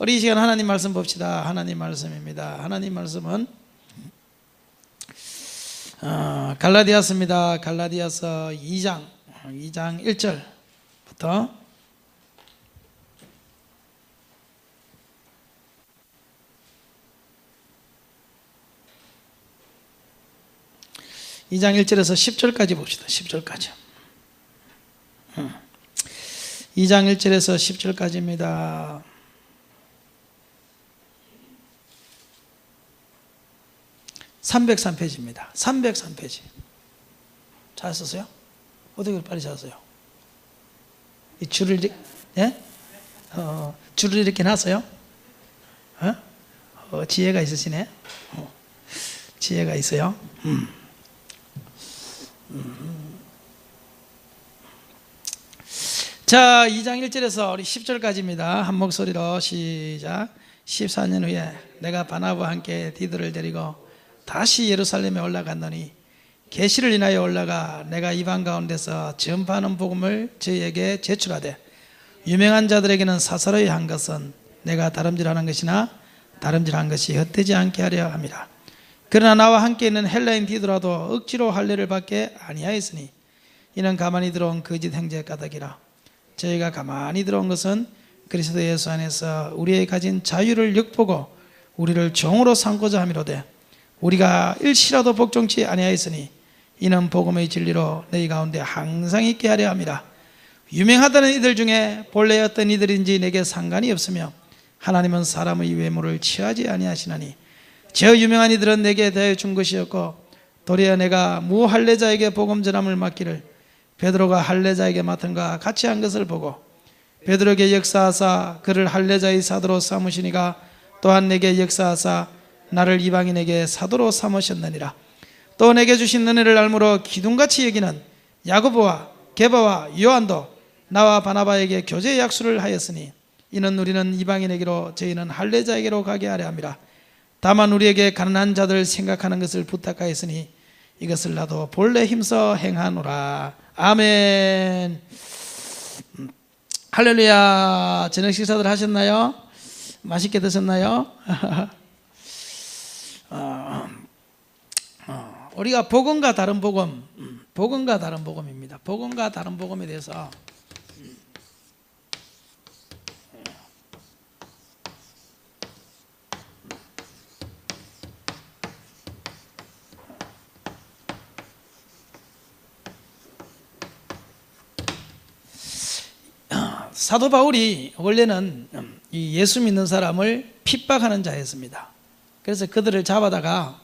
우리 이 시간 하나님 말씀 봅시다. 하나님 말씀입니다. 하나님 말씀은 갈라디아서입니다. 갈라디아서 2장 1절부터 2장 1절에서 10절까지 봅시다. 10절까지. 2장 1절에서 10절까지입니다. (303페이지입니다) 303페이지. 찾았어요? 어떻게 빨리 찾았어요? 이 줄을 예? 줄을 이렇게 놨어요? 지혜가 있으시네. 지혜가 있어요. 자, 2장 1절에서 우리 10절까지입니다. 한 목소리로 시작. 14년 후에 내가 바나바와 함께 디도를 데리고 다시 예루살렘에 올라갔더니 계시를 인하여 올라가 내가 이방 가운데서 전파하는 복음을 저희에게 제출하되 유명한 자들에게는 사사로이 한 것은 내가 다름질하는 것이나 다름질한 것이 헛되지 않게 하려 함이라. 그러나 나와 함께 있는 헬라인 디도라도 억지로 할례를 받게 아니하였으니 이는 가만히 들어온 거짓 형제 까닭이라. 저희가 가만히 들어온 것은 그리스도 예수 안에서 우리의 가진 자유를 엿보고 우리를 종으로 삼고자 함이로되 우리가 일시라도 복종치 아니하였으니 이는 복음의 진리로 너희 가운데 항상 있게 하려 함이라. 유명하다는 이들 중에 본래 어떤 이들인지 내게 상관이 없으며 하나님은 사람의 외모를 취하지 아니하시나니 저 유명한 이들은 내게 대하여 준 것이었고 도리어 내가 무할례자에게 복음 전함을 맡기를 베드로가 할례자에게 맡은가 같이 한 것을 보고 베드로에게 역사하사 그를 할례자의 사도로 삼으시니가 또한 내게 역사하사 나를 이방인에게 사도로 삼으셨느니라. 또 내게 주신 은혜를 알므로 기둥같이 여기는 야고보와 게바와 요한도 나와 바나바에게 교제 약수를 하였으니 이는 우리는 이방인에게로 저희는 할례자에게로 가게 하려 함이라. 다만 우리에게 가난한 자들 생각하는 것을 부탁하였으니 이것을 나도 본래 힘써 행하노라. 아멘. 할렐루야. 저녁 식사들 하셨나요? 맛있게 드셨나요? 우리가 복음과 다른 복음, 복음과 다른 복음입니다. 복음과 다른 복음에 대해서 사도 바울이 원래는 이 예수 믿는 사람을 핍박하는 자였습니다. 그래서 그들을 잡아다가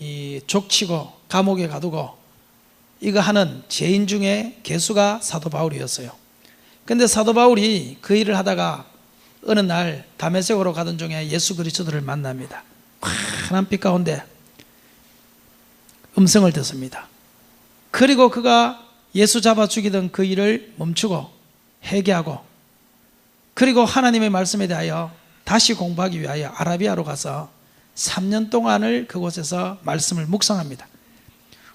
이 족치고 감옥에 가두고 이거 하는 죄인 중에 개수가 사도 바울이었어요. 그런데 사도 바울이 그 일을 하다가 어느 날 다메섹으로 가던 중에 예수 그리스도를 만납니다. 환한 빛 가운데 음성을 듣습니다. 그리고 그가 예수 잡아 죽이던 그 일을 멈추고 회개하고 그리고 하나님의 말씀에 대하여 다시 공부하기 위하여 아라비아로 가서 3년 동안을 그곳에서 말씀을 묵상합니다.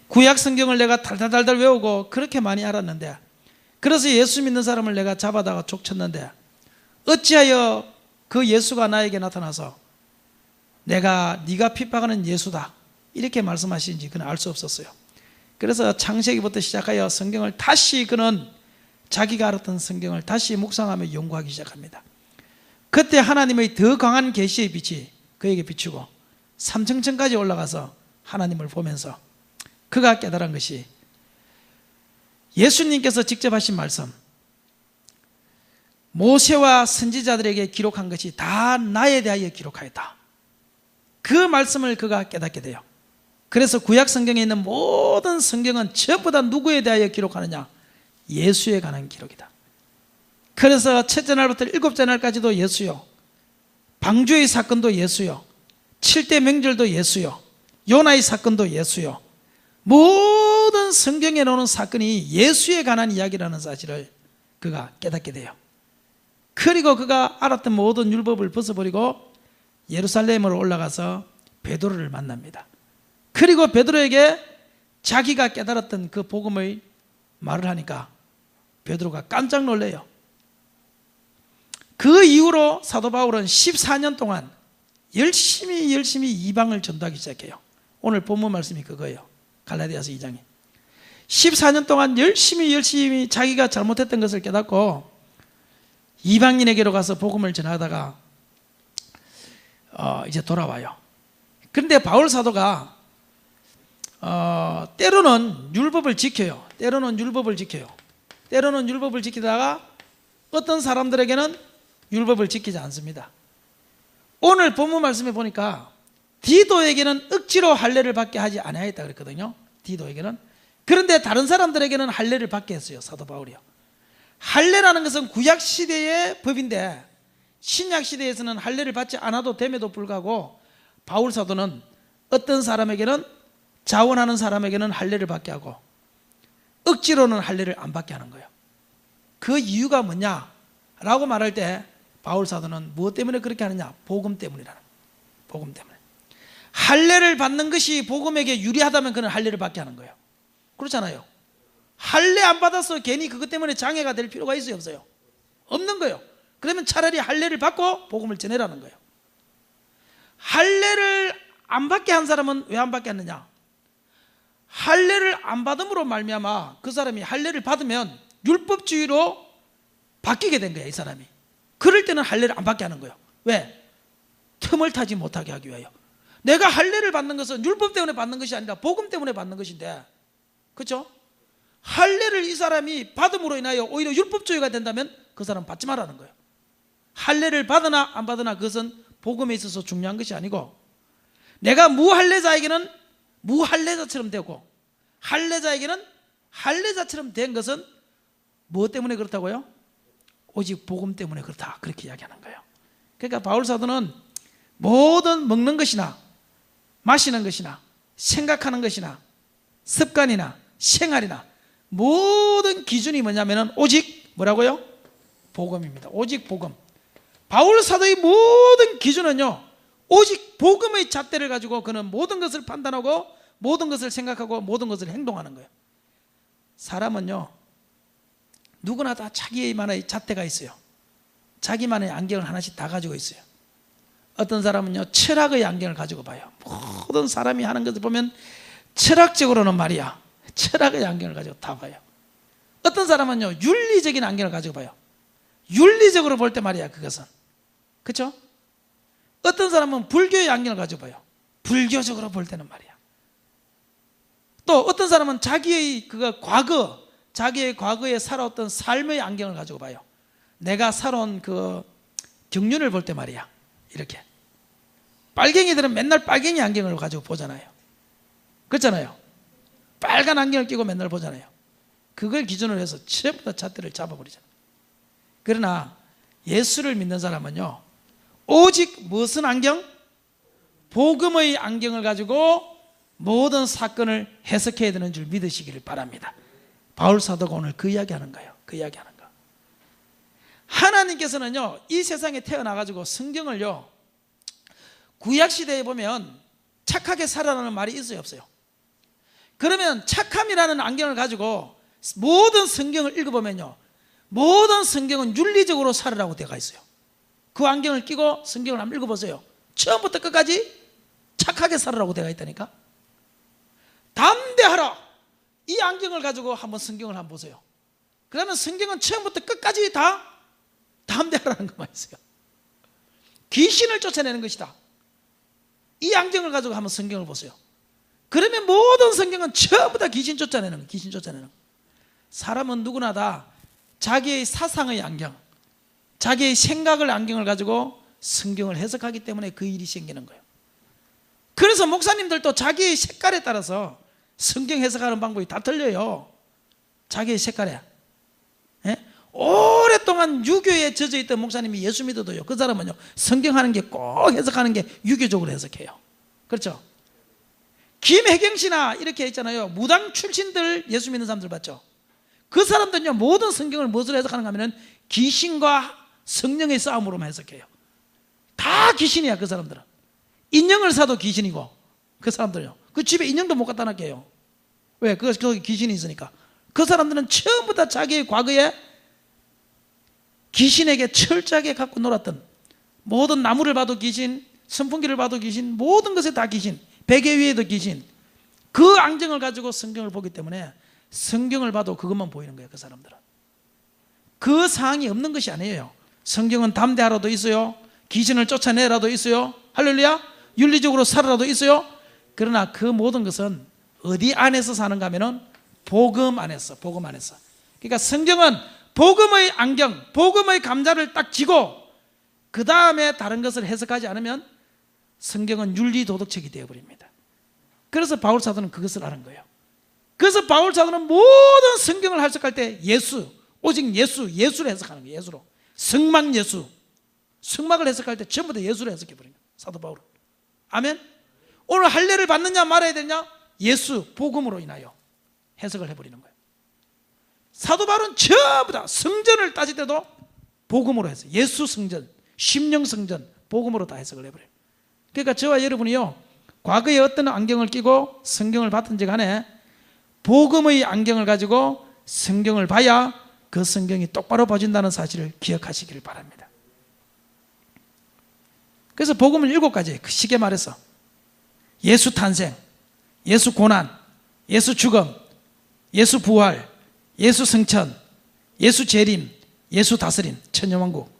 구약 성경을 내가 달달달달 외우고 그렇게 많이 알았는데 그래서 예수 믿는 사람을 내가 잡아다가 족쳤는데 어찌하여 그 예수가 나에게 나타나서 내가 네가 핍박하는 예수다 이렇게 말씀하시는지 그는 알 수 없었어요. 그래서 창세기부터 시작하여 성경을 다시 그는 자기가 알았던 성경을 다시 묵상하며 연구하기 시작합니다. 그때 하나님의 더 강한 계시의 빛이 그에게 비추고 삼층천까지 올라가서 하나님을 보면서 그가 깨달은 것이 예수님께서 직접 하신 말씀 모세와 선지자들에게 기록한 것이 다 나에 대하여 기록하였다. 그 말씀을 그가 깨닫게 돼요. 그래서 구약 성경에 있는 모든 성경은 전부 다 누구에 대하여 기록하느냐? 예수에 관한 기록이다. 그래서 첫째 날부터 일곱째 날까지도 예수요, 방주의 사건도 예수요, 7대 명절도 예수요, 요나의 사건도 예수요, 모든 성경에 나오는 사건이 예수에 관한 이야기라는 사실을 그가 깨닫게 돼요. 그리고 그가 알았던 모든 율법을 벗어버리고 예루살렘으로 올라가서 베드로를 만납니다. 그리고 베드로에게 자기가 깨달았던 그 복음의 말을 하니까 베드로가 깜짝 놀래요. 그 이후로 사도 바울은 14년 동안 열심히 이방을 전도하기 시작해요. 오늘 본문 말씀이 그거예요. 갈라디아서 2장에 14년 동안 열심히 자기가 잘못했던 것을 깨닫고 이방인에게로 가서 복음을 전하다가 이제 돌아와요. 그런데 바울 사도가 때로는 율법을 지켜요. 때로는 율법을 지키다가 어떤 사람들에게는 율법을 지키지 않습니다. 오늘 본문 말씀에 보니까 디도에게는 억지로 할례를 받게 하지 아니하였다 그랬거든요. 디도에게는. 그런데 다른 사람들에게는 할례를 받게 했어요. 사도 바울이요. 할례라는 것은 구약 시대의 법인데 신약 시대에서는 할례를 받지 않아도 됨에도 불구하고 바울 사도는 어떤 사람에게는 자원하는 사람에게는 할례를 받게 하고 억지로는 할례를 안 받게 하는 거예요. 그 이유가 뭐냐라고 말할 때 바울 사도는 무엇 때문에 그렇게 하느냐? 복음 때문이라는 거예요. 복음 때문에. 할례를 받는 것이 복음에게 유리하다면 그는 할례를 받게 하는 거예요. 그렇잖아요. 할례 안 받아서 괜히 그것 때문에 장애가 될 필요가 있어요, 없어요? 없는 거예요. 그러면 차라리 할례를 받고 복음을 전해라는 거예요. 할례를 안 받게 한 사람은 왜 안 받게 했느냐? 할례를 안 받음으로 말미암아 그 사람이 할례를 받으면 율법주의로 바뀌게 된 거예요, 이 사람이. 그럴 때는 할례를 안 받게 하는 거예요. 왜? 틈을 타지 못하게 하기 위하여. 내가 할례를 받는 것은 율법 때문에 받는 것이 아니라 복음 때문에 받는 것인데, 그렇죠? 할례를 이 사람이 받음으로 인하여 오히려 율법주의가 된다면 그 사람 받지 말라는 거예요. 할례를 받으나 안 받으나 그것은 복음에 있어서 중요한 것이 아니고, 내가 무할례자에게는 무할례자처럼 되고 할례자에게는 할례자처럼 된 것은 무엇 때문에 그렇다고요? 오직 복음 때문에 그렇다, 그렇게 이야기하는 거예요. 그러니까 바울 사도는 모든 먹는 것이나 마시는 것이나 생각하는 것이나 습관이나 생활이나 모든 기준이 뭐냐면은 오직 뭐라고요? 복음입니다. 오직 복음. 바울 사도의 모든 기준은요, 오직 복음의 잣대를 가지고 그는 모든 것을 판단하고 모든 것을 생각하고 모든 것을 행동하는 거예요. 사람은요, 누구나 다 자기만의 잣대가 있어요. 자기만의 안경을 하나씩 다 가지고 있어요. 어떤 사람은요, 철학의 안경을 가지고 봐요. 모든 사람이 하는 것을 보면 철학적으로는 말이야, 철학의 안경을 가지고 다 봐요. 어떤 사람은요, 윤리적인 안경을 가지고 봐요. 윤리적으로 볼 때 말이야, 그것은. 그렇죠? 어떤 사람은 불교의 안경을 가지고 봐요. 불교적으로 볼 때는 말이야. 또 어떤 사람은 자기의 자기의 과거에 살아왔던 삶의 안경을 가지고 봐요. 내가 살아온 그 경륜을 볼 때 말이야, 이렇게. 빨갱이들은 맨날 빨갱이 안경을 가지고 보잖아요. 그렇잖아요. 빨간 안경을 끼고 맨날 보잖아요. 그걸 기준으로 해서 전부 다 잣대를 잡아버리잖아요. 그러나 예수를 믿는 사람은요, 오직 무슨 안경? 복음의 안경을 가지고 모든 사건을 해석해야 되는 줄 믿으시기를 바랍니다. 바울 사도가 오늘 그 이야기하는 거예요. 그 이야기하는 거. 하나님께서는요, 이 세상에 태어나가지고 성경을요, 구약시대에 보면 착하게 살아라는 말이 있어요, 없어요? 그러면 착함이라는 안경을 가지고 모든 성경을 읽어보면요, 모든 성경은 윤리적으로 살으라고 되어 있어요. 그 안경을 끼고 성경을 한번 읽어보세요. 처음부터 끝까지 착하게 살으라고 되어 있다니까. 담대하라, 이 안경을 가지고 한번 성경을 한번 보세요. 그러면 성경은 처음부터 끝까지 다 담대하라는 것만 있어요. 귀신을 쫓아내는 것이다, 이 안경을 가지고 한번 성경을 보세요. 그러면 모든 성경은 전부 다 귀신 쫓아내는 거예요. 귀신 쫓아내는 거예요. 사람은 누구나 다 자기의 사상의 안경, 자기의 생각을 안경을 가지고 성경을 해석하기 때문에 그 일이 생기는 거예요. 그래서 목사님들도 자기의 색깔에 따라서 성경 해석하는 방법이 다 틀려요. 자기의 색깔에. 예? 오랫동안 유교에 젖어있던 목사님이 예수 믿어도요, 그 사람은요, 성경하는 게 꼭 해석하는 게 유교적으로 해석해요. 그렇죠? 김혜경 씨나 이렇게 있잖아요, 무당 출신들 예수 믿는 사람들 봤죠? 그 사람들은요, 모든 성경을 무엇으로 해석하는가 하면 귀신과 성령의 싸움으로만 해석해요. 다 귀신이야, 그 사람들은. 인형을 사도 귀신이고, 그 사람들은요, 그 집에 인형도 못 갖다 놨게요. 왜? 거기 귀신이 있으니까. 그 사람들은 처음부터 자기의 과거에 귀신에게 철저하게 갖고 놀았던, 모든 나무를 봐도 귀신, 선풍기를 봐도 귀신, 모든 것에 다 귀신, 베개 위에도 귀신, 그 앙증을 가지고 성경을 보기 때문에 성경을 봐도 그것만 보이는 거예요. 그 사람들은 그 사항이 없는 것이 아니에요. 성경은 담대하라도 있어요. 귀신을 쫓아내라도 있어요. 할렐루야. 윤리적으로 살아라도 있어요. 그러나 그 모든 것은 어디 안에서 사는가 하면은 복음 안에서, 복음 안에서. 그러니까 성경은 복음의 안경, 복음의 감자를 딱 쥐고 그 다음에 다른 것을 해석하지 않으면 성경은 윤리도덕책이 되어버립니다. 그래서 바울 사도는 그것을 아는 거예요. 그래서 바울 사도는 모든 성경을 해석할 때 예수, 오직 예수, 예수를 해석하는 거예요. 예수로. 성막 예수, 성막을 해석할 때 전부 다 예수를 해석해버린 거예요. 사도 바울은. 아멘. 오늘 할례를 받느냐 말아야 되냐? 예수, 복음으로 인하여 해석을 해버리는 거예요. 사도 바울은 전부 다 성전을 따질 때도 복음으로 해서 예수 성전, 심령 성전, 복음으로 다 해석을 해버려요. 그러니까 저와 여러분이요, 과거에 어떤 안경을 끼고 성경을 봤든지 간에 복음의 안경을 가지고 성경을 봐야 그 성경이 똑바로 봐진다는 사실을 기억하시기를 바랍니다. 그래서 복음은 7가지, 쉽게 말해서 예수 탄생, 예수 고난, 예수 죽음, 예수 부활, 예수 성천, 예수 재림, 예수 다스림, 천년왕국,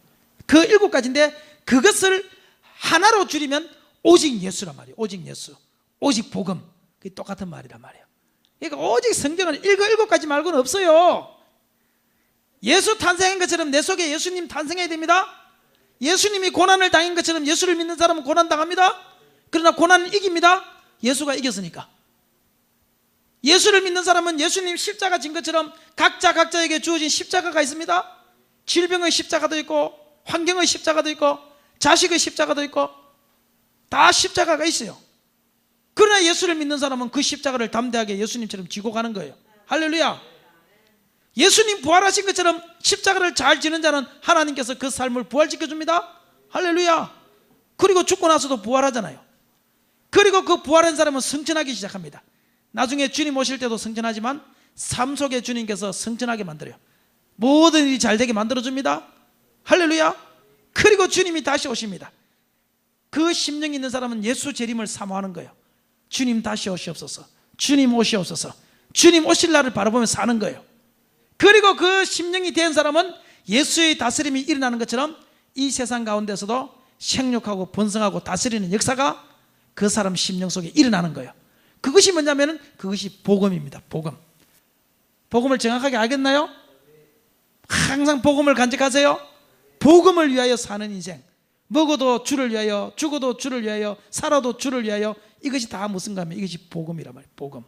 그 7가지인데 그것을 하나로 줄이면 오직 예수란 말이에요. 오직 예수, 오직 복음. 그게 똑같은 말이란 말이에요. 그러니까 오직 성경은 7가지 말고는 없어요. 예수 탄생한 것처럼 내 속에 예수님 탄생해야 됩니다. 예수님이 고난을 당한 것처럼 예수를 믿는 사람은 고난당합니다. 그러나 고난은 이깁니다. 예수가 이겼으니까. 예수를 믿는 사람은 예수님 십자가 진 것처럼 각자에게 주어진 십자가가 있습니다. 질병의 십자가도 있고, 환경의 십자가도 있고, 자식의 십자가도 있고, 다 십자가가 있어요. 그러나 예수를 믿는 사람은 그 십자가를 담대하게 예수님처럼 지고 가는 거예요. 할렐루야. 예수님 부활하신 것처럼 십자가를 잘 지는 자는 하나님께서 그 삶을 부활시켜줍니다. 할렐루야. 그리고 죽고 나서도 부활하잖아요. 그리고 그 부활한 사람은 성천하기 시작합니다. 나중에 주님 오실 때도 성천하지만 삶 속에 주님께서 성천하게 만들어요. 모든 일이 잘 되게 만들어줍니다. 할렐루야. 그리고 주님이 다시 오십니다. 그 심령이 있는 사람은 예수 재림을 사모하는 거예요. 주님 다시 오시옵소서, 주님 오시옵소서, 주님 오실 날을 바라보며 사는 거예요. 그리고 그 심령이 된 사람은 예수의 다스림이 일어나는 것처럼 이 세상 가운데서도 생육하고 번성하고 다스리는 역사가 그 사람 심령 속에 일어나는 거예요. 그것이 뭐냐면 그것이 복음입니다. 복음. 복음을 정확하게 알겠나요? 항상 복음을 간직하세요. 복음을 위하여 사는 인생, 먹어도 주를 위하여, 죽어도 주를 위하여, 살아도 주를 위하여, 이것이 다 무슨가 하면 이것이 복음이란 말이에요. 복음.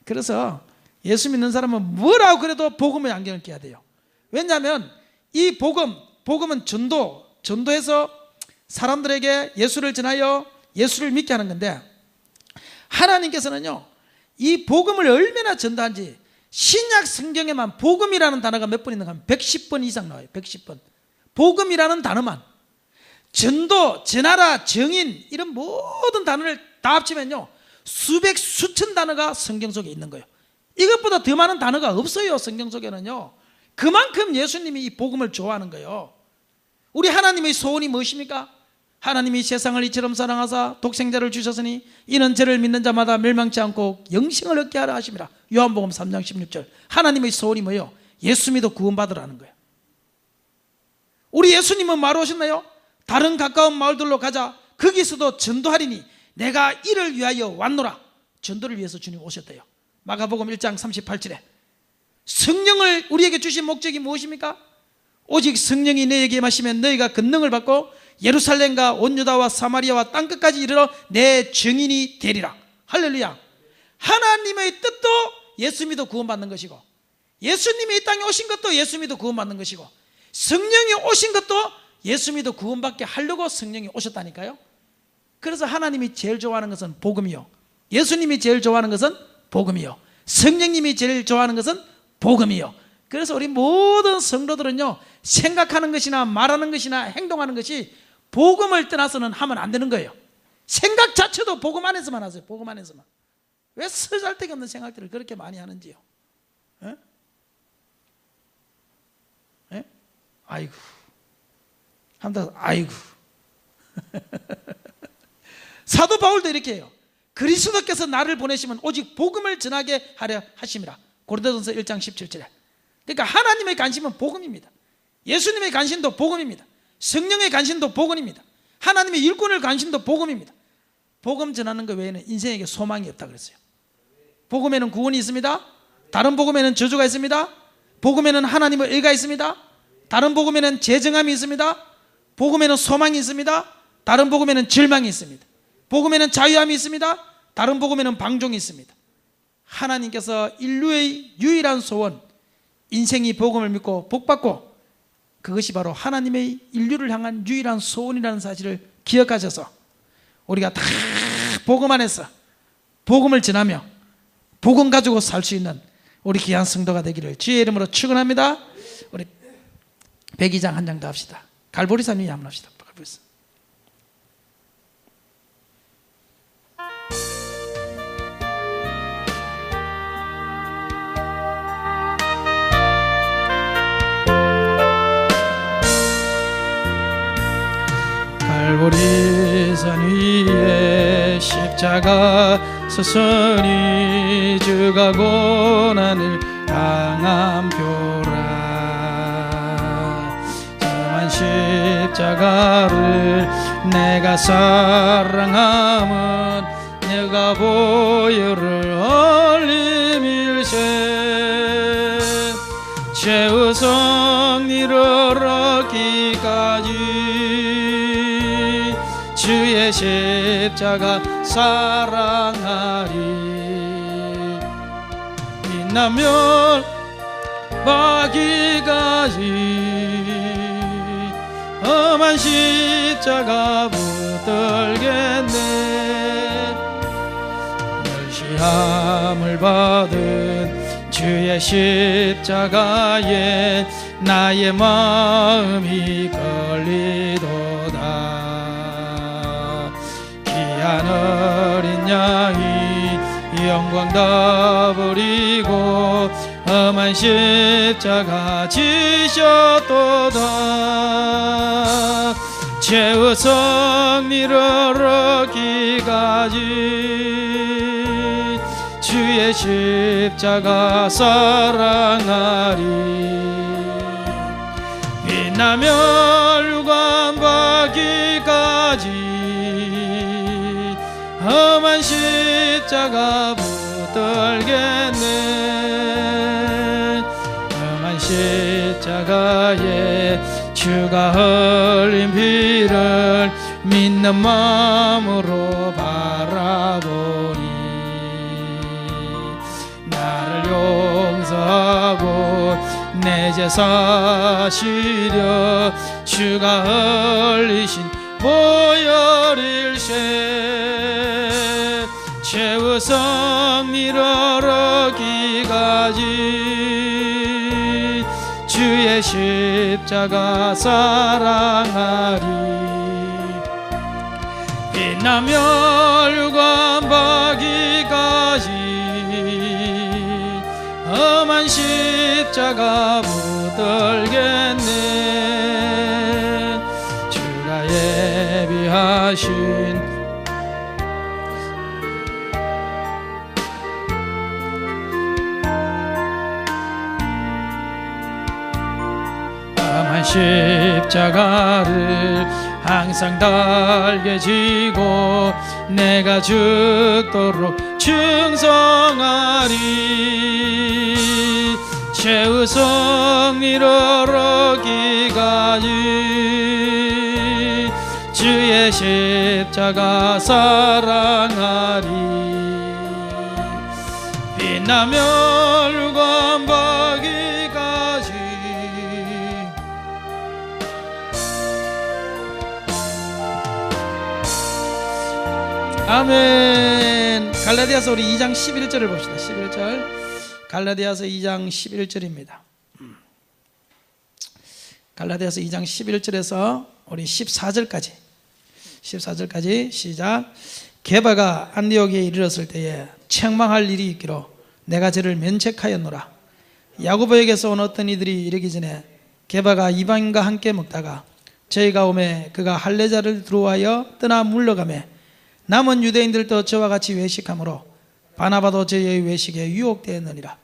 그래서 예수 믿는 사람은 뭐라고 그래도 복음의 안경을 껴야 돼요. 왜냐하면 이 복음은 전도해서 사람들에게 예수를 전하여 예수를 믿게 하는 건데, 하나님께서는요 이 복음을 얼마나 전도한지 신약 성경에만 복음이라는 단어가 몇 번 있는가 하면 110번 이상 나와요. 110번. 복음이라는 단어만, 전도, 전하라, 정인, 이런 모든 단어를 다 합치면요 수백 수천 단어가 성경 속에 있는 거예요. 이것보다 더 많은 단어가 없어요. 성경 속에는요. 그만큼 예수님이 이 복음을 좋아하는 거예요. 우리 하나님의 소원이 무엇입니까? 하나님이 세상을 이처럼 사랑하사 독생자를 주셨으니 이는 저를 믿는 자마다 멸망치 않고 영생을 얻게 하려 하심이라. 요한복음 3장 16절. 하나님의 소원이 뭐예요? 예수 믿어 구원받으라는 거예요. 우리 예수님은 뭐하러 오셨나요? 다른 가까운 마을들로 가자, 거기서도 전도하리니 내가 이를 위하여 왔노라. 전도를 위해서 주님 오셨대요. 마가복음 1장 38절에 성령을 우리에게 주신 목적이 무엇입니까? 오직 성령이 너희에게 임하시면 너희가 권능을 받고 예루살렘과 온 유다와 사마리아와 땅끝까지 이르러 내 증인이 되리라. 할렐루야. 하나님의 뜻도 예수 믿어 구원받는 것이고, 예수님이 이 땅에 오신 것도 예수 믿어 구원받는 것이고, 성령이 오신 것도 예수 믿어 구원받게 하려고 성령이 오셨다니까요. 그래서 하나님이 제일 좋아하는 것은 복음이요, 예수님이 제일 좋아하는 것은 복음이요, 성령님이 제일 좋아하는 것은 복음이요. 그래서 우리 모든 성도들은요 생각하는 것이나 말하는 것이나 행동하는 것이 복음을 떠나서는 하면 안 되는 거예요. 생각 자체도 복음 안에서만 하세요. 복음 안에서만. 왜 쓰잘데기 없는 생각들을 그렇게 많이 하는지요. 에? 아이고. 한다. 아이고. 사도 바울도 이렇게 해요. 그리스도께서 나를 보내시면 오직 복음을 전하게 하려 하심이라. 고린도전서 1장 17절에. 그러니까 하나님의 관심은 복음입니다. 예수님의 관심도 복음입니다. 성령의 관심도 복음입니다. 하나님의 일꾼의 관심도 복음입니다. 복음 전하는 것 외에는 인생에게 소망이 없다 그랬어요. 복음에는 구원이 있습니다. 다른 복음에는 저주가 있습니다. 복음에는 하나님의 의가 있습니다. 다른 복음에는 재정함이 있습니다. 복음에는 소망이 있습니다. 다른 복음에는 절망이 있습니다. 복음에는 자유함이 있습니다. 다른 복음에는 방종이 있습니다. 하나님께서 인류의 유일한 소원, 인생이 복음을 믿고 복받고, 그것이 바로 하나님의 인류를 향한 유일한 소원이라는 사실을 기억하셔서 우리가 다 복음 안에서 복음을 전하며 복음 가지고 살 수 있는 우리 귀한 성도가 되기를 주의 이름으로 축원합니다. 우리 102장 한 장 더 합시다. 갈보리산 위에 한번 합시다. 갈보리산. 갈보리산 위에 십자가 서서히 주가 고난을 당한 표라. 저만 십자가를 내가 사랑함은 내가 보혈을 흘림일세. 최후성 이르러기까지 주의 십자가 사랑하리. 빛나면 마귀까지 험한 십자가 붙들겠네. 멸시함을 받은 주의 십자가에 나의 마음이 걸리도다. 귀한 어린 양이 영광 다 버리고 험한 십자가 지셨도다. 최후성 이르러기까지 주의 십자가 사랑하리. 빛나면 율관 받기까지 험한 십자가 붙들겠네. 험한 십자가에 주가 흘린 피를 믿는 마음으로 바라보니 나를 용서하고 내 죄 사시려 주가 흘리신 보혈일세. 최후성 이르러기까지 주의 십자가 사랑하리. 빛나면 율관 받기까지 험한 십자가 붙들겠네. 주가 예비하신 험한 십자가를 항상 달게 지고 내가 죽도록 충성하리. 최후성 이르러기까지 주의 십자가 사랑하리. 빛나면 율관 받기까지 아멘. 갈라디아서 우리 2장 11절을 봅시다. 11절. 갈라디아서 2장 11절입니다. 갈라디아서 2장 11절에서 우리 14절까지 시작. 게바가 안디옥에 이르렀을 때에 책망할 일이 있기로 내가 저를 면책하였노라. 야고보에게서 온 어떤 이들이 이르기 전에 게바가 이방인과 함께 먹다가 저희가 오매 그가 할례자를 두루하여 떠나 물러가매 남은 유대인들도 저와 같이 외식하므로 바나바도 저희의 외식에 유혹되었느니라.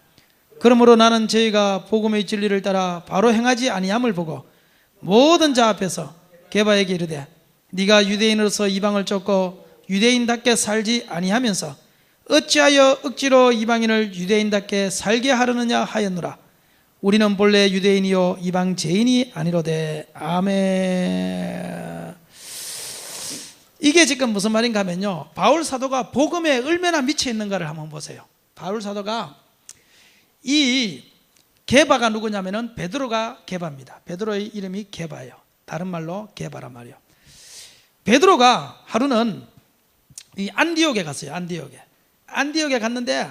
그러므로 나는 저희가 복음의 진리를 따라 바로 행하지 아니함을 보고 모든 자 앞에서 게바에게 이르되 네가 유대인으로서 이방을 쫓고 유대인답게 살지 아니하면서 어찌하여 억지로 이방인을 유대인답게 살게 하려느냐 하였노라. 우리는 본래 유대인이요 이방 죄인이 아니로되. 아멘. 이게 지금 무슨 말인가 하면요, 바울 사도가 복음에 얼마나 미쳐 있는가를 한번 보세요. 바울 사도가 이 게바가 누구냐면은 베드로가 게바입니다. 베드로의 이름이 게바예요. 다른 말로 게바란 말이에요. 베드로가 하루는 이 안디옥에 갔어요. 안디옥에 갔는데,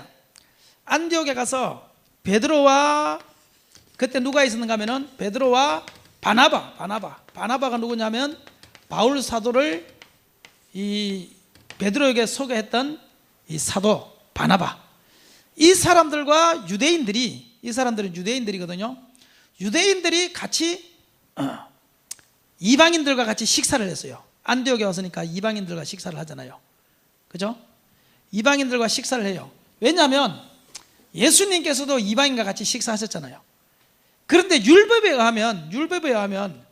안디옥에 가서 베드로와 그때 누가 있었는가 하면은 베드로와 바나바가 누구냐면 바울 사도를 이 베드로에게 소개했던 이 사도 바나바. 이 사람들과 유대인들이, 이 사람들은 유대인들이거든요. 유대인들이 같이 이방인들과 같이 식사를 했어요. 안디옥에 왔으니까 이방인들과 식사를 하잖아요. 그죠? 이방인들과 식사를 해요. 왜냐하면 예수님께서도 이방인과 같이 식사하셨잖아요. 그런데 율법에 의하면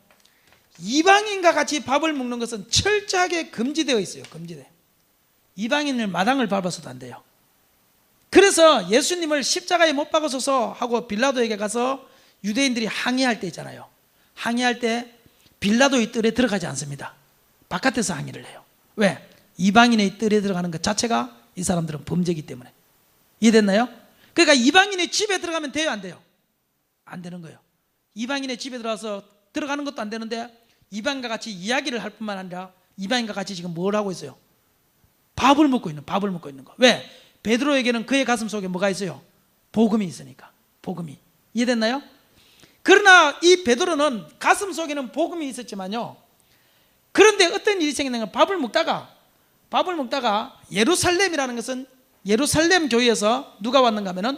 이방인과 같이 밥을 먹는 것은 철저하게 금지되어 있어요. 금지돼. 이방인을 마당을 밟아서도 안 돼요. 그래서 예수님을 십자가에 못 박으소서 하고 빌라도에게 가서 유대인들이 항의할 때 있잖아요. 항의할 때 빌라도의 뜰에 들어가지 않습니다. 바깥에서 항의를 해요. 왜? 이방인의 뜰에 들어가는 것 자체가 이 사람들은 범죄이기 때문에. 이해됐나요? 그러니까 이방인의 집에 들어가면 돼요, 안 돼요? 안 되는 거예요. 이방인의 집에 들어가는 것도 안 되는데 이방인과 같이 이야기를 할 뿐만 아니라 이방인과 같이 지금 뭘 하고 있어요? 밥을 먹고 있는 거. 왜? 베드로에게는 그의 가슴 속에 뭐가 있어요? 복음이 있으니까. 복음이. 이해됐나요? 그러나 이 베드로는 가슴 속에는 복음이 있었지만요, 그런데 어떤 일이 생겼냐면 밥을 먹다가 예루살렘이라는 것은 예루살렘 교회에서 누가 왔는가 하면은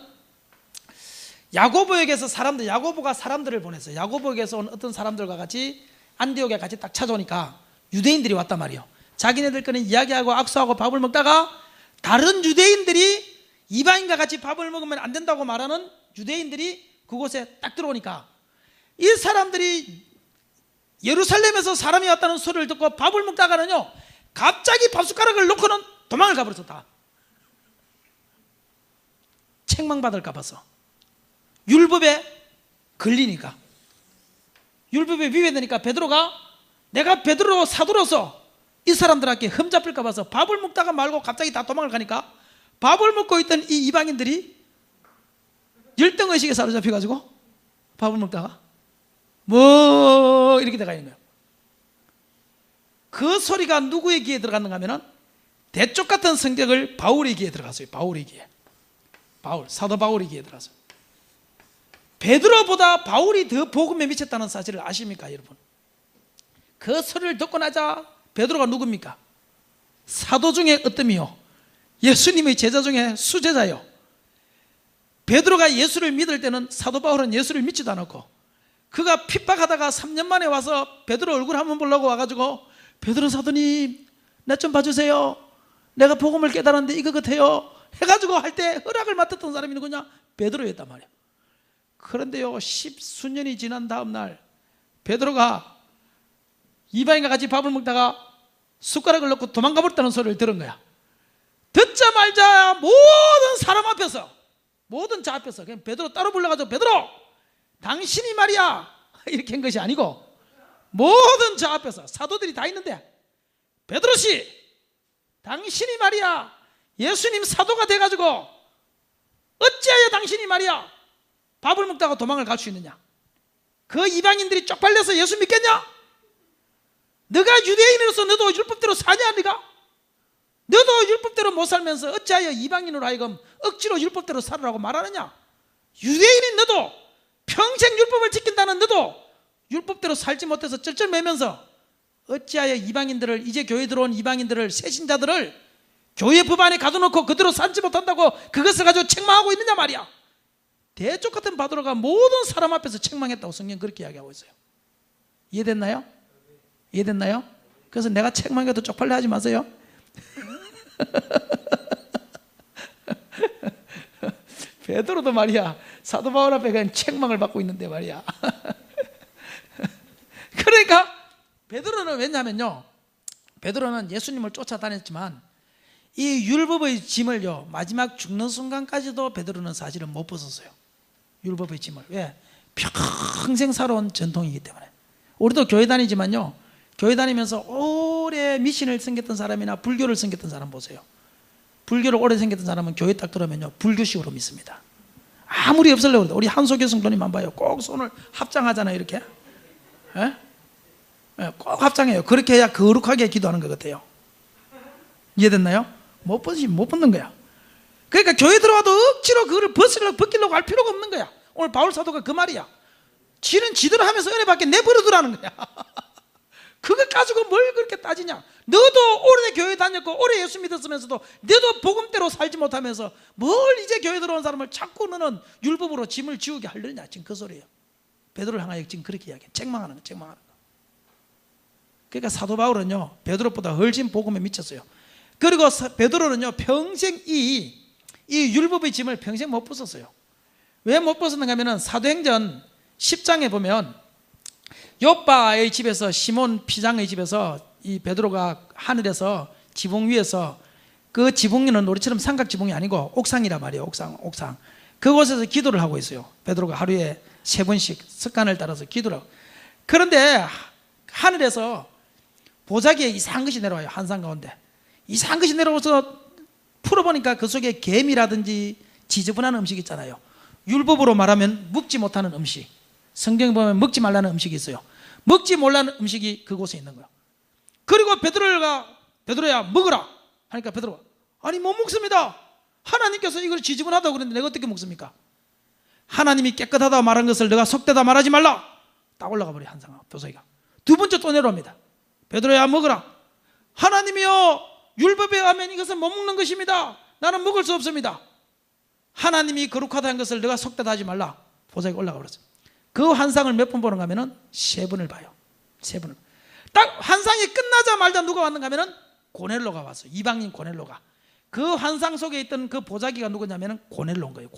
야고보가 사람들을 보냈어요. 야고보에게서 온 어떤 사람들과 같이 안디옥에 같이 딱 찾아오니까 유대인들이 왔단 말이에요. 자기네들끼리 이야기하고 악수하고 밥을 먹다가 다른 유대인들이 이방인과 같이 밥을 먹으면 안 된다고 말하는 유대인들이 그곳에 딱 들어오니까 이 사람들이 예루살렘에서 사람이 왔다는 소리를 듣고 밥을 먹다가는요, 갑자기 밥숟가락을 놓고는 도망을 가버렸다. 책망받을까 봐서. 율법에 걸리니까, 율법에 위배되니까 베드로가 내가 베드로 사도로서 이 사람들한테 흠잡힐까 봐서 밥을 먹다가 말고 갑자기 다 도망을 가니까 밥을 먹고 있던 이 이방인들이 열등의식에 사로잡혀가지고 밥을 먹다가 뭐 이렇게 돼가 있는 거예요. 그 소리가 누구의 귀에 들어갔는가 하면은 대쪽 같은 성격을 바울의 귀에 들어갔어요. 사도 바울의 귀에 들어갔어요. 베드로보다 바울이 더 복음에 미쳤다는 사실을 아십니까, 여러분? 그 소리를 듣고 나자 베드로가 누굽니까? 사도 중에 어뜸이요, 예수님의 제자 중에 수제자요. 베드로가 예수를 믿을 때는 사도 바울은 예수를 믿지도 않았고, 그가 핍박하다가 3년 만에 와서 베드로 얼굴 한번 보려고 와가지고 베드로 사도님 나 좀 봐주세요, 내가 복음을 깨달았는데 이거 같아요 해가지고 할 때 허락을 맡았던 사람이 누구냐? 베드로였단 말이야. 그런데요, 10수년이 지난 다음 날 베드로가 이방인과 같이 밥을 먹다가 숟가락을 넣고 도망가 버렸다는 소리를 들은 거야. 듣자마자 모든 사람 앞에서, 모든 자 앞에서 그냥 베드로 따로 불러가지고 베드로 당신이 말이야 이렇게 한 것이 아니고 모든 자 앞에서 사도들이 다 있는데 베드로씨 당신이 말이야 예수님 사도가 돼가지고 어찌하여 당신이 말이야 밥을 먹다가 도망을 갈 수 있느냐? 그 이방인들이 쪽팔려서 예수 믿겠냐? 너가 유대인으로서 너도 율법대로 사냐? 너도 율법대로 못 살면서 어찌하여 이방인으로 하여금 억지로 율법대로 살으라고 말하느냐? 유대인인 너도 평생 율법을 지킨다는 너도 율법대로 살지 못해서 쩔쩔매면서 어찌하여 이방인들을, 이제 교회 들어온 이방인들을, 새신자들을 교회 법 안에 가둬놓고 그대로 살지 못한다고 그것을 가지고 책망하고 있느냐 말이야. 대쪽 같은 베드로가 모든 사람 앞에서 책망했다고 성경 그렇게 이야기하고 있어요. 이해됐나요? 이해됐나요? 그래서 내가 책망해도 쪽팔려 하지 마세요. 베드로도 말이야 사도 바울 앞에 그냥 책망을 받고 있는데 말이야. 그러니까 베드로는 왜냐면요, 베드로는 예수님을 쫓아다녔지만 이 율법의 짐을요 마지막 죽는 순간까지도 베드로는 사실은 못 벗었어요. 율법의 짐을. 왜? 평생 살아온 전통이기 때문에. 우리도 교회 다니지만요, 교회 다니면서 오래 미신을 섬겼던 사람이나 불교를 섬겼던 사람 보세요. 불교를 오래 섬겼던 사람은 교회 딱 들어오면요 불교식으로 믿습니다. 아무리 없으려고 그래도 우리 한소교 성도님만 봐요. 꼭 손을 합장하잖아요. 이렇게 꼭 합장해요. 그렇게 해야 거룩하게 기도하는 것 같아요. 이해됐나요? 못 벗는 거야. 그러니까 교회 들어와도 억지로 그거를 벗기려고 할 필요가 없는 거야. 오늘 바울 사도가 그 말이야. 지는 지대로 하면서 은혜 받게 내버려두라는 거야. 그것 가지고 뭘 그렇게 따지냐. 너도 오래 교회 다녔고 오래 예수 믿었으면서도 너도 복음대로 살지 못하면서 뭘 이제 교회 들어온 사람을 자꾸 너는 율법으로 짐을 지우게 하려냐. 지금 그 소리예요. 베드로를 향하여 지금 그렇게 이야기해. 책망하는 거. 그러니까 사도 바울은요 베드로보다 훨씬 복음에 미쳤어요. 그리고 베드로는요 평생 이 율법의 짐을 평생 못 벗었어요. 왜 못 벗었는가 하면 사도행전 10장에 보면 욥바의 집에서, 시몬 피장의 집에서 이 베드로가 하늘에서 지붕 위에서, 그 지붕은 우리처럼 삼각 지붕이 아니고 옥상이란 말이에요. 옥상. 그곳에서 기도를 하고 있어요. 베드로가 하루에 3번씩 습관을 따라서 기도를 하고. 그런데 하늘에서 보자기에 이상한 것이 내려와요. 한상 가운데 이상한 것이 내려와서 풀어보니까 그 속에 개미라든지 지저분한 음식 있잖아요. 율법으로 말하면 먹지 못하는 음식, 성경에 보면 먹지 말라는 음식이 있어요. 먹지 말라는 음식이 그곳에 있는 거예요. 그리고 베드로야 먹으라 하니까 베드로가 아니 못 먹습니다. 하나님께서 이걸 지저분하다고 그랬는데 내가 어떻게 먹습니까? 하나님이 깨끗하다 말한 것을 내가 속되다 말하지 말라. 딱 올라가 버려. 한상 보자기가. 두 번째 또 내려옵니다. 베드로야 먹으라. 하나님이여 율법에 의하면 이것은 못 먹는 것입니다. 나는 먹을 수 없습니다. 하나님이 거룩하다는 것을 내가 속되다 하지 말라. 보자기가 올라가 버렸어요. 그 환상을 몇 번 보는가 하면 3번을 봐요. 3번을. 딱 환상이 끝나자마자 누가 왔는가 하면 고넬로가 왔어요. 이방인 고넬로가. 그 환상 속에 있던 그 보자기가 누구냐면 고넬로인 거예요.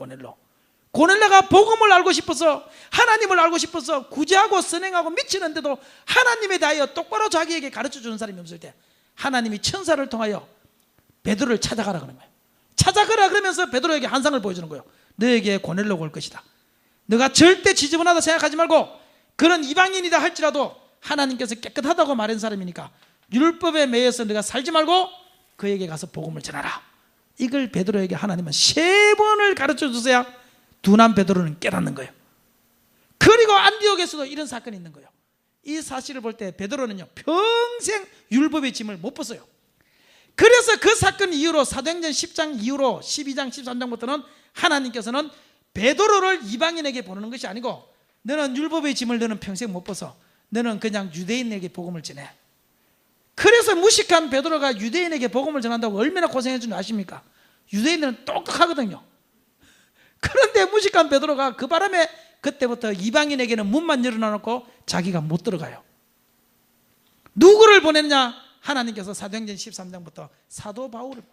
고넬로가 복음을 알고 싶어서, 하나님을 알고 싶어서 구제하고 선행하고 미치는데도 하나님에 대하여 똑바로 자기에게 가르쳐주는 사람이 없을 때 하나님이 천사를 통하여 베드로를 찾아가라 그런 거예요. 찾아가라 그러면서 베드로에게 환상을 보여주는 거예요. 너에게 고넬로가 올 것이다. 너가 절대 지저분하다 생각하지 말고 그런 이방인이다 할지라도 하나님께서 깨끗하다고 말한 사람이니까 율법에 매여서 네가 살지 말고 그에게 가서 복음을 전하라. 이걸 베드로에게 하나님은 3번을 가르쳐 주셔야 두남 베드로는 깨닫는 거예요. 그리고 안디옥에서도 이런 사건이 있는 거예요. 이 사실을 볼 때 베드로는요 평생 율법의 짐을 못 벗어요. 그래서 그 사건 이후로 사도행전 10장 이후로 12장 13장부터는 하나님께서는 베드로를 이방인에게 보내는 것이 아니고 너는 율법의 짐을 너는 평생 못 벗어. 너는 그냥 유대인에게 복음을 전해. 그래서 무식한 베드로가 유대인에게 복음을 전한다고 얼마나 고생해 주는지 아십니까? 유대인들은 똑똑하거든요. 그런데 무식한 베드로가 그 바람에 그때부터 이방인에게는 문만 열어놓고 자기가 못 들어가요. 누구를 보냈냐? 하나님께서 사도행전 13장부터 사도 바울은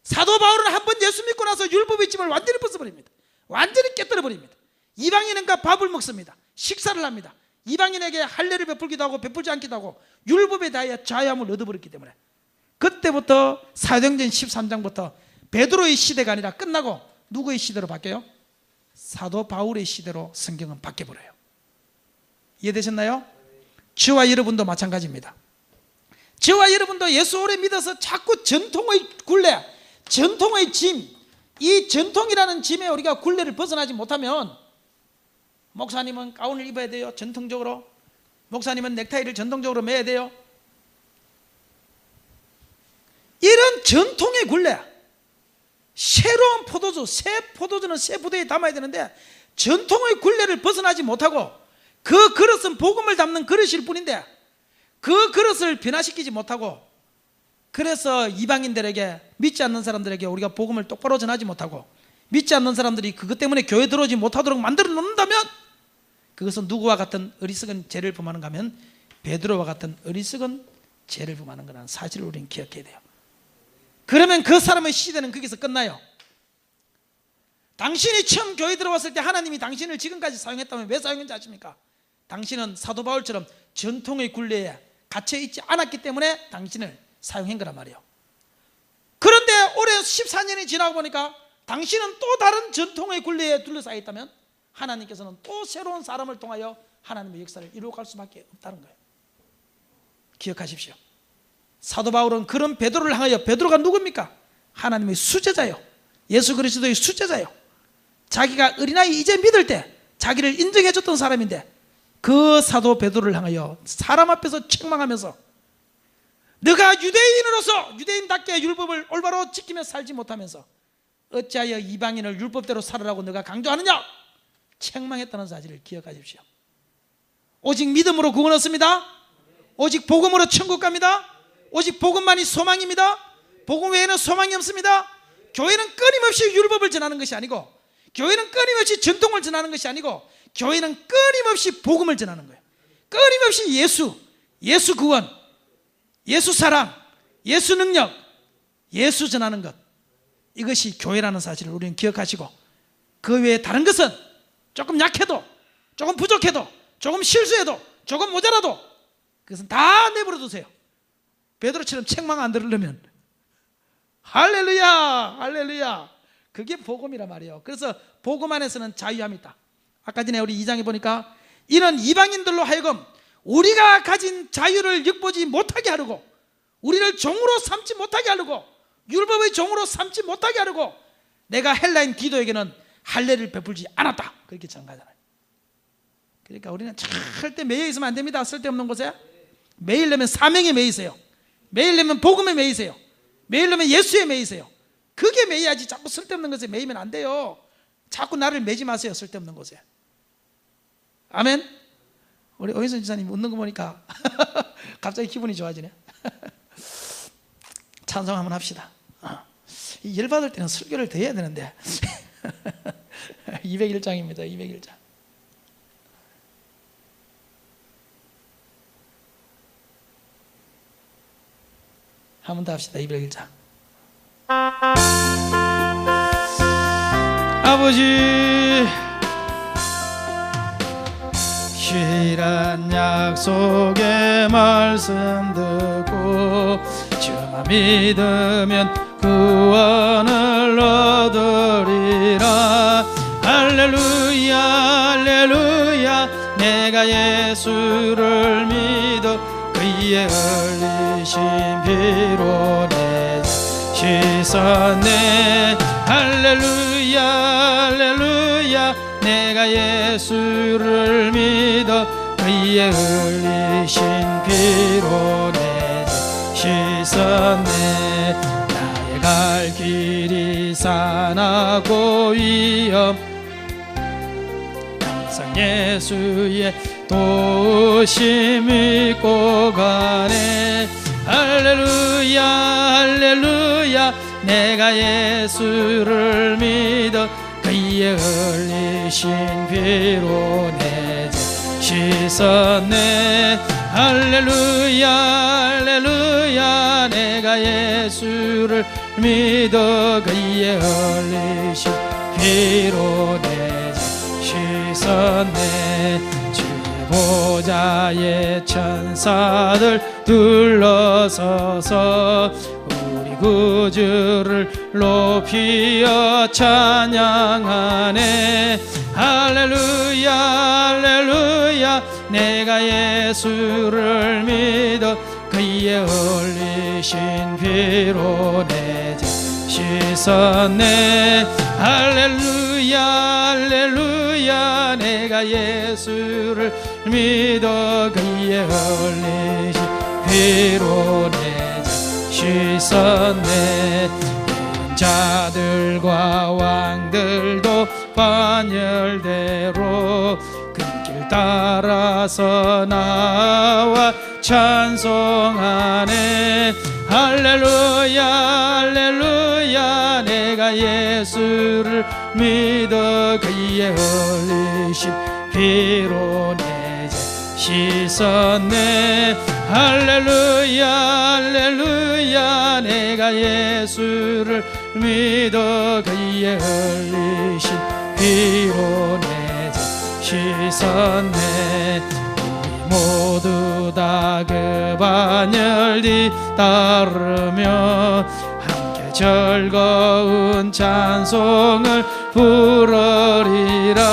한 번 예수 믿고 나서 율법의 짐을 완전히 벗어버립니다. 완전히 깨뜨려 버립니다. 이방인과 밥을 먹습니다. 식사를 합니다. 이방인에게 할례를 베풀기도 하고 베풀지 않기도 하고 율법에 대하여 자유함을 얻어버렸기 때문에 그때부터 사도행전 13장부터 베드로의 시대가 아니라 끝나고 누구의 시대로 바뀌어요? 사도 바울의 시대로 성경은 바뀌어버려요. 이해되셨나요? 저와 여러분도 마찬가지입니다. 저와 여러분도 예수 오래 믿어서 자꾸 전통의 굴레, 전통의 짐, 이 전통이라는 짐에 우리가 굴레를 벗어나지 못하면 목사님은 가운을 입어야 돼요. 전통적으로. 목사님은 넥타이를 전통적으로 매야 돼요. 이런 전통의 굴레, 새로운 포도주, 새 포도주는 새 부대에 담아야 되는데 전통의 굴레를 벗어나지 못하고 그 그릇은 복음을 담는 그릇일 뿐인데 그 그릇을 변화시키지 못하고 그래서 이방인들에게, 믿지 않는 사람들에게 우리가 복음을 똑바로 전하지 못하고 믿지 않는 사람들이 그것 때문에 교회 들어오지 못하도록 만들어 놓는다면 그것은 누구와 같은 어리석은 죄를 범하는가 하면 베드로와 같은 어리석은 죄를 범하는 거라는 사실을 우리는 기억해야 돼요. 그러면 그 사람의 시대는 거기서 끝나요. 당신이 처음 교회 들어왔을 때 하나님이 당신을 지금까지 사용했다면 왜 사용했는지 아십니까? 당신은 사도 바울처럼 전통의 굴레에 갇혀 있지 않았기 때문에 당신을 사용한 거란 말이에요. 그런데 올해 14년이 지나고 보니까 당신은 또 다른 전통의 굴레에 둘러싸여 있다면 하나님께서는 또 새로운 사람을 통하여 하나님의 역사를 이루어갈 수밖에 없다는 거예요. 기억하십시오. 사도 바울은 그런 베드로를 향하여, 베드로가 누굽니까? 하나님의 수제자요, 예수 그리스도의 수제자요, 자기가 어린아이 이제 믿을 때 자기를 인정해 줬던 사람인데 그 사도 베드로를 향하여 사람 앞에서 책망하면서 너가 유대인으로서 유대인답게 율법을 올바로 지키며 살지 못하면서 어찌하여 이방인을 율법대로 살으라고 너가 강조하느냐? 책망했다는 사실을 기억하십시오. 오직 믿음으로 구원 얻습니다. 오직 복음으로 천국 갑니다. 오직 복음만이 소망입니다. 복음 외에는 소망이 없습니다. 교회는 끊임없이 율법을 전하는 것이 아니고, 교회는 끊임없이 전통을 전하는 것이 아니고, 교회는 끊임없이 복음을 전하는 거예요. 끊임없이 예수 구원, 예수 사랑, 예수 능력, 예수 전하는 것, 이것이 교회라는 사실을 우리는 기억하시고, 그 외에 다른 것은 조금 약해도, 조금 부족해도, 조금 실수해도, 조금 모자라도 그것은 다 내버려 두세요. 베드로처럼 책망 안 들으려면. 할렐루야, 할렐루야. 그게 복음이란 말이에요. 그래서 복음 안에서는 자유함이 있다. 아까 전에 우리 2장에 보니까 이런 이방인들로 하여금 우리가 가진 자유를 엿보지 못하게 하려고, 우리를 종으로 삼지 못하게 하려고, 율법의 종으로 삼지 못하게 하려고 내가 헬라인 디도에게는 할례를 베풀지 않았다, 그렇게 전가하잖아요. 그러니까 우리는 절대 매여 있으면 안 됩니다. 쓸데없는 곳에 매이려면 사명에 매이세요. 매이려면 복음에 매이세요. 매이려면 예수에 매이세요. 그게 매여야지. 자꾸 쓸데없는 것에 매이면 안 돼요. 자꾸 나를 매지 마세요, 쓸데없는 곳에. 아멘. 우리 오인선 지사님 웃는 거 보니까 갑자기 기분이 좋아지네. 찬송 한번 합시다. 열받을 때는 설교를 더 해야 되는데. 201장입니다 201장. 한 번 더 합시다. 201장. 아버지, 귀한 약속의 말씀 듣고 주만 믿으면 구원을 얻으리라. 할렐루야, 할렐루야. 내가 예수를 믿어 그의 흘리신 피로 내 씻었네. 할렐루야, 할렐루야. 내가 예수를 믿어 그의 흘리신 피로 내 씻었네. 나의 갈 길이 산하고 위험, 항상 예수의 도우심 믿고 가네. 할렐루야, 할렐루야. 내가 예수를 믿어 그의 흘리신 피로 내 죄 씻었네. 할렐루야, 할렐루야. 내가 예수를 믿어 그의 흘리신 피로 내 죄 씻었네. 보좌의 천사들 둘러서서 우리 구주를 높이어 찬양하네. 할렐루야, 할렐루야. 내가 예수를 믿어 그의 흘리신 피로 내 죄 씻었네. 할렐루야, 할렐루야. 내가 예수를 믿어 그의 흘리신 피로 내 죄 씻었네. 자들과 왕들도 반열대로 그 길 따라서 나와 찬송하네. 할렐루야, 할렐루야. 내가 내가 예수를 믿어 그의 흘리신 피로 내 죄 씻었네. 할렐루야 할렐루야 내가 예수를 믿어 그의 흘리신 피로 내 죄 씻었네. 우리 모두 다 그 반열 뒤따르며 함께 즐거운 찬송을 부르리라.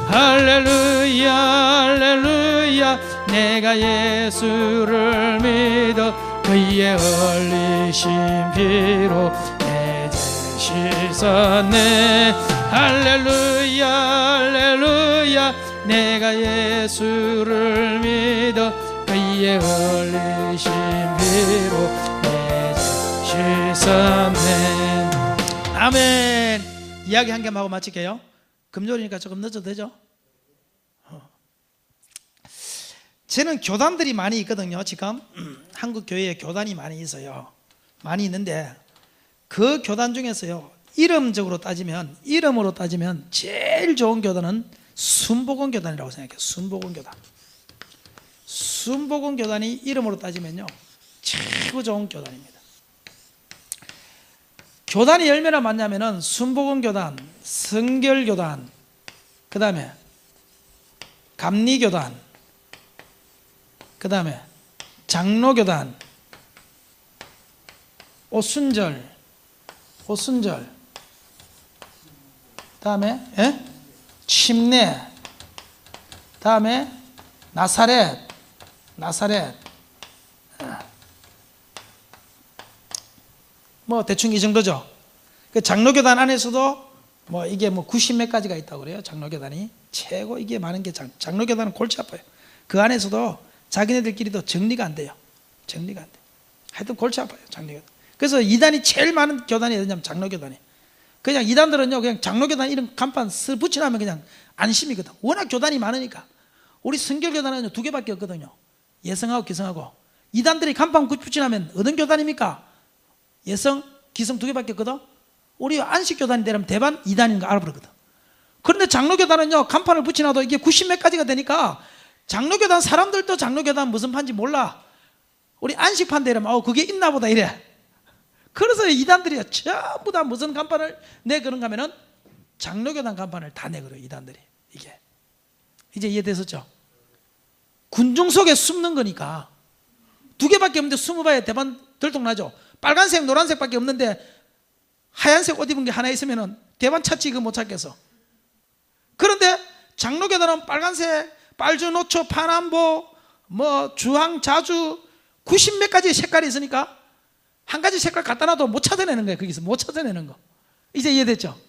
할렐루야 할렐루야 내가 예수를 믿어 그의 흘리신 피로 내 죄 씻었네. 할렐루야 할렐루야 내가 예수를 믿어 그의 흘리신 피로 내 죄 씻었네. 아멘. 이야기 한 개만 하고 마칠게요. 금요일이니까 조금 늦어도 되죠? 저는 교단들이 많이 있거든요. 지금 한국 교회에 교단이 많이 있어요. 많이 있는데 그 교단 중에서요, 이름으로 따지면 제일 좋은 교단은 순복음 교단이라고 생각해요. 순복음 교단. 순복음 교단이 이름으로 따지면요 최고 좋은 교단입니다. 교단이 얼마나 많냐면은 순복음 교단, 성결 교단, 그 다음에 감리 교단, 그 다음에 장로 교단, 오순절, 다음에 침례, 다음에 나사렛. 뭐 대충 이 정도죠. 그 장로교단 안에서도 뭐 이게 뭐 90몇 가지가 있다고 그래요. 장로교단이 최고 이게 많은 게 장로교단은 골치 아파요. 그 안에서도 자기네들끼리도 정리가 안 돼요. 하여튼 골치 아파요. 장로교단. 그래서 이단이 제일 많은 교단이 어디냐면 장로교단이. 그냥 이단들은요 그냥 장로교단 이름 간판 붙이라면 그냥 안심이거든. 워낙 교단이 많으니까. 우리 성결교단은 2개밖에 없거든요. 예성하고 기성하고. 이단들이 간판 붙이라면 어떤 교단입니까? 예성, 기성 2개밖에 없거든. 우리 안식교단이 되려면 대반 이단인 거 알아버리거든. 그런데 장로교단은요 간판을 붙여놔도 이게 90몇 가지가 되니까 장로교단 사람들도 장로교단 무슨 판지 몰라. 우리 안식판 되려면 그게 있나 보다 이래. 그래서 이단들이 전부 다 무슨 간판을 내그런가 하면은 장로교단 간판을 다 내그래요. 이단들이. 이게 이제 이해되셨죠? 군중 속에 숨는 거니까 2개밖에 없는데 숨어봐야 대반 들통나죠. 빨간색 노란색밖에 없는데 하얀색 옷 입은 게 하나 있으면은 대반 찾지 이거 못 찾겠어. 그런데 장로교단은 빨간색, 빨주, 노초, 파남보, 뭐 주황, 자주 90몇 가지 색깔이 있으니까 한 가지 색깔 갖다 놔도 못 찾아내는 거예요. 거기서 못 찾아내는 거. 이제 이해됐죠?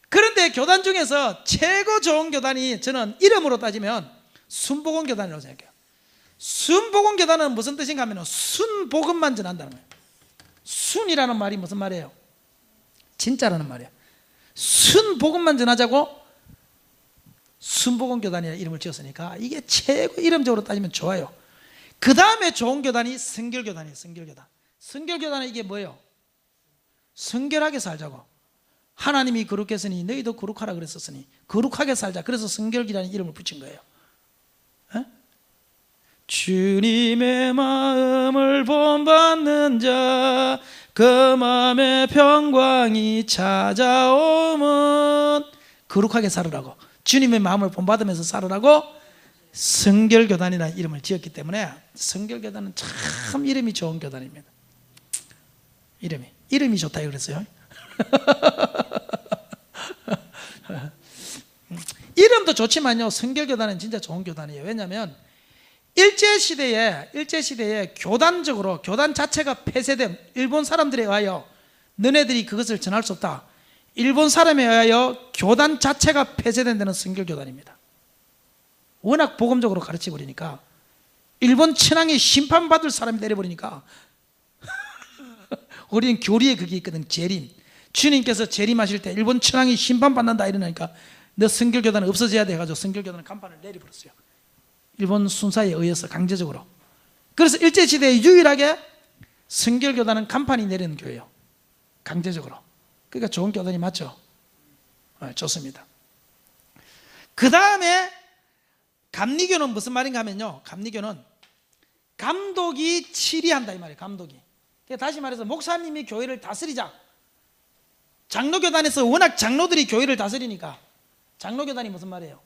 그런데 교단 중에서 최고 좋은 교단이 저는 이름으로 따지면 순복음 교단이라고 생각해요. 순복음 교단은 무슨 뜻인가 하면 순복음만 전한다는 거예요. 순이라는 말이 무슨 말이에요? 진짜라는 말이에요. 순복음만 전하자고 순복음 교단이라는 이름을 지었으니까 이게 최고 이름적으로 따지면 좋아요. 그 다음에 좋은 교단이 성결교단이에요. 성결교단은 이게 뭐예요? 성결하게 살자고. 하나님이 거룩했으니 너희도 거룩하라 그랬었으니 거룩하게 살자. 그래서 성결이라는 이름을 붙인 거예요. 주님의 마음을 본받는 자 그 마음에 평강이 찾아오면 거룩하게 살으라고. 주님의 마음을 본받으면서 살으라고 성결교단이라는 이름을 지었기 때문에 성결교단은 참 이름이 좋은 교단입니다. 이름이 좋다 그랬어요. 이름도 좋지만요 성결교단은 진짜 좋은 교단이에요. 왜냐하면 일제시대에 교단적으로 교단 자체가 폐쇄된 일본 사람들에 의하여 너네들이 그것을 전할 수 없다. 일본 사람에 의하여 교단 자체가 폐쇄된 데는 성결교단입니다. 워낙 복음적으로 가르쳐버리니까 일본 천황이 심판받을 사람이 되어버리니까 우리는 교리에 그게 있거든. 재림. 주님께서 재림하실 때 일본 천황이 심판받는다 이러니까 너 성결교단은 없어져야 돼가지고 성결교단은 간판을 내려버렸어요. 일본 순사에 의해서 강제적으로. 그래서 일제시대에 유일하게 성결교단은 간판이 내리는 교회예요. 강제적으로. 그러니까 좋은 교단이 맞죠? 좋습니다. 그 다음에 감리교는 무슨 말인가 하면요, 감리교는 감독이 치리한다 이 말이에요. 감독이. 그러니까 다시 말해서 목사님이 교회를 다스리자. 장로교단에서 워낙 장로들이 교회를 다스리니까, 장로교단이 무슨 말이에요?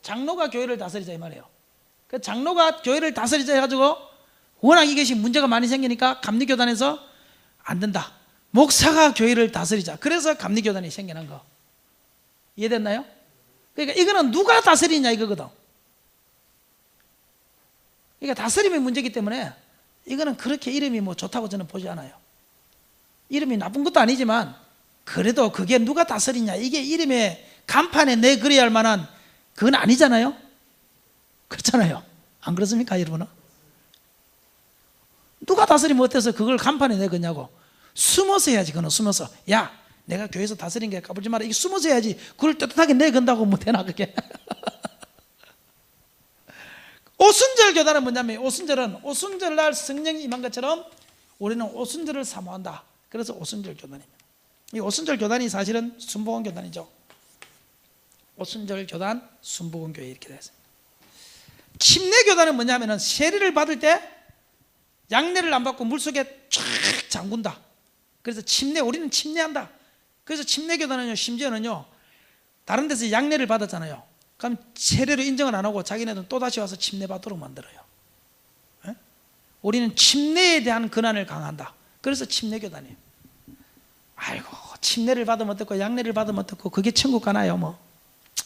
장로가 교회를 다스리자 이 말이에요. 그 장로가 교회를 다스리자 해가지고 워낙 이것이 문제가 많이 생기니까 감리교단에서 안 된다, 목사가 교회를 다스리자. 그래서 감리교단이 생겨난 거 이해됐나요? 그러니까 이거는 누가 다스리냐 이거거든. 그러니까 다스림의 문제이기 때문에 이거는 그렇게 이름이 뭐 좋다고 저는 보지 않아요. 이름이 나쁜 것도 아니지만 그래도 그게 누가 다스리냐, 이게 이름의 간판에 내걸어야 할 만한 그건 아니잖아요. 그렇잖아요. 안 그렇습니까 여러분은? 누가 다스리면 어때서 그걸 간판에 내거냐고. 숨어서 해야지. 그거는 숨어서, 야 내가 교회에서 다스린 게 까불지 마라, 이게 숨어서 해야지. 그걸 떳떳하게 내건다고 뭐 되나 그게. 오순절 교단은 뭐냐면, 오순절은 오순절날 성령이 임한 것처럼 우리는 오순절을 사모한다. 그래서 오순절 교단입니다. 이 오순절 교단이 사실은 순복음 교단이죠. 오순절 교단, 순복음 교회 이렇게 되어 있습니다. 침례 교단은 뭐냐면은 세례를 받을 때 양례를 안 받고 물속에 쫙 잠근다. 그래서 침례, 우리는 침례한다. 그래서 침례 교단은요, 심지어는요, 다른 데서 양례를 받았잖아요. 그럼 세례로 인정을 안 하고 자기네들은 또 다시 와서 침례 받도록 만들어요. 에? 우리는 침례에 대한 권한을 강화한다. 그래서 침례 교단이에요. 아이고 침례를 받으면 어떻고 양례를 받으면 어떻고 그게 천국 가나요? 뭐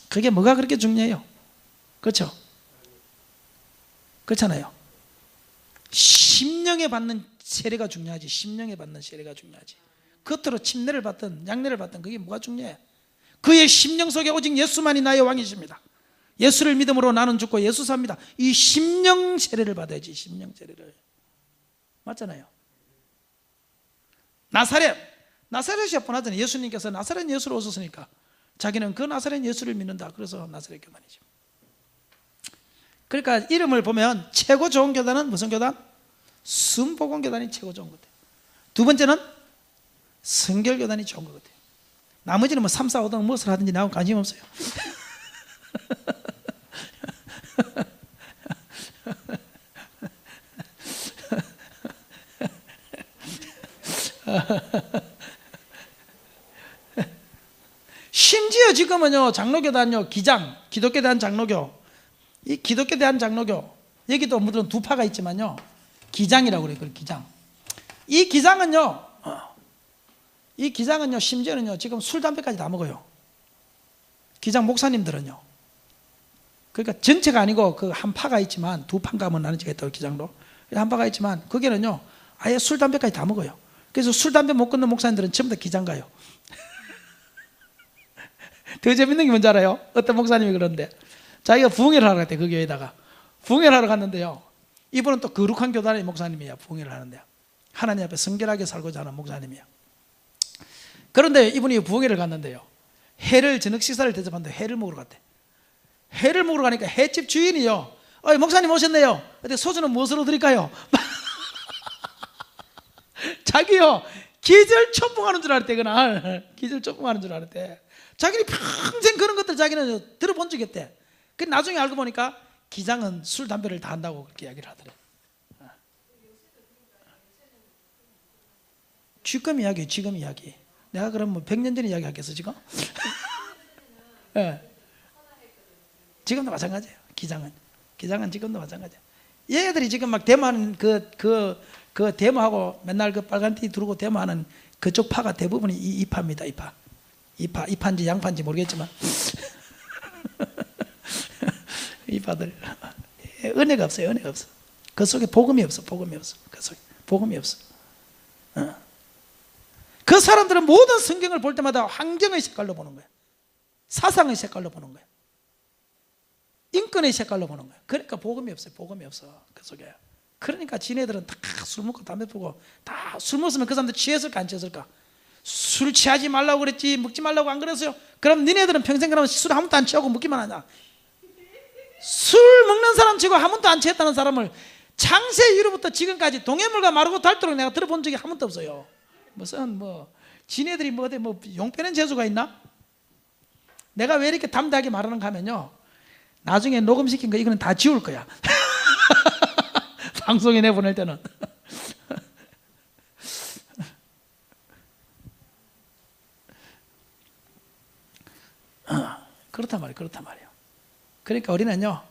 그게 뭐가 그렇게 중요해요? 그렇죠? 그렇잖아요. 심령에 받는 세례가 중요하지. 심령에 받는 세례가 중요하지. 겉으로 침례를 받든 양례를 받든 그게 뭐가 중요해? 그의 심령 속에 오직 예수만이 나의 왕이십니다. 예수를 믿음으로 나는 죽고 예수 삽니다. 이 심령 세례를 받아야지. 심령 세례를. 맞잖아요. 나사렛이 뻔하잖아요. 예수님께서 나사렛 예수로 오셨으니까 자기는 그 나사렛 예수를 믿는다. 그래서 나사렛 교단이죠. 그러니까 이름을 보면 최고 좋은 교단은 무슨 교단? 순복음 교단이 최고 좋은 것 같아요. 두 번째는 성결교단이 좋은 것 같아요. 나머지는 뭐 3, 4, 5등 무엇을 하든지 나하고 관심 없어요. 심지어 지금은요, 장로교단요, 기장, 기독교에 대한 장로교, 이 기독교에 대한 장로교, 여기도 물론 두 파가 있지만요, 기장이라고 그래요. 그 기장. 이 기장은요, 심지어는요, 지금 술, 담배까지 다 먹어요. 기장 목사님들은요. 그러니까 전체가 아니고 그 한 파가 있지만, 두 파가 하면 나눠지가 있다고, 기장도. 한 파가 있지만, 거기는요, 아예 술, 담배까지 다 먹어요. 그래서 술, 담배 못 끊는 목사님들은 전부 다 기장 가요. 더 재밌는 게 뭔지 알아요? 어떤 목사님이 그러는데, 자기가 부흥회를 하러 갔대요. 그 교회에다가. 부흥회를 하러 갔는데요, 이분은 또 거룩한 교단의 목사님이야. 부흥회를 하는데요, 하나님 앞에 성결하게 살고자 하는 목사님이야. 그런데 이분이 부흥회를 갔는데요, 회를, 저녁 식사를 대접하는데 회를 먹으러 갔대. 회를 먹으러 가니까 횟집 주인이요, 목사님 오셨네요. 근데 소주는 무엇으로 드릴까요? 자기요, 기절초풍하는 줄 알았대. 그날 기절초풍하는 줄 알았대. 자기는 평생 그런 것들 자기는 들어본 적이 없대. 그 나중에 알고 보니까 기장은 술, 담배를 다 한다고 그렇게 이야기를 하더래. 지금 이야기, 지금 이야기. 내가 그럼 뭐 100년 전에 이야기 하겠어 지금? 네. 지금도 마찬가지예요. 기장은 지금도 마찬가지예요. 얘네들이 지금 막 데모하는 그 데모하고 맨날 그 빨간 티 두르고 데모하는 그쪽 파가 대부분이 이 파입니다. 이파인지 양파인지 모르겠지만 이 파들 은혜가 없어요. 은혜가 없어. 그 속에 복음이 없어. 그 속에 복음이 없어. 그 사람들은 모든 성경을 볼 때마다 환경의 색깔로 보는 거야. 사상의 색깔로 보는 거야. 인권의 색깔로 보는 거야. 그러니까 복음이 없어요. 복음이 없어. 그 속에. 그러니까 지네들은 다 술 먹고 담배 피고 다 술 먹으면 그 사람들 취했을까 안 취했을까? 술 취하지 말라고 그랬지 먹지 말라고 안 그랬어요? 그럼 니네들은 평생 그러면 술 한 번도 안 취하고 먹기만 하냐? 술 먹는 사람 치고 한 번도 안 취했다는 사람을 창세 이후부터 지금까지 동해물과 마르고 닳도록 내가 들어본 적이 한 번도 없어요. 무슨 지네들이 뭐 어디 뭐 용빼는 재주가 있나? 내가 왜 이렇게 담대하게 말하는가 하면요, 나중에 녹음시킨 거 이거는 다 지울 거야. 방송에 내보낼 때는. 그렇단 말이에요. 그러니까 우리는요,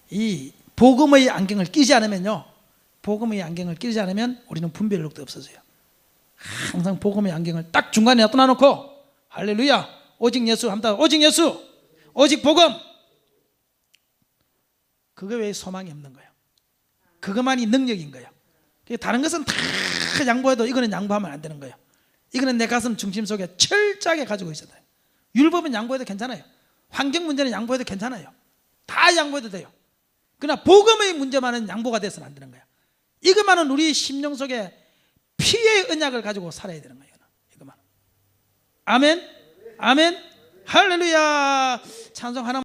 이 복음의 안경을 끼지 않으면요, 우리는 분별력도 없어져요. 항상 복음의 안경을 딱 중간에 놔둬 놓고, 할렐루야, 오직 예수 합니다. 오직 예수, 오직 복음. 그거 외에 소망이 없는 거예요. 그것만이 능력인 거예요. 다른 것은 다 양보해도 이거는 양보하면 안 되는 거예요. 이거는 내 가슴 중심 속에 철저하게 가지고 있어야 돼요. 율법은 양보해도 괜찮아요. 환경 문제는 양보해도 괜찮아요. 다 양보해도 돼요. 그러나 복음의 문제만은 양보가 돼서는 안 되는 거야. 이것만은 우리 심령 속에 피의 언약을 가지고 살아야 되는 거예요. 이것만. 아멘, 아멘, 할렐루야. 찬송 하나.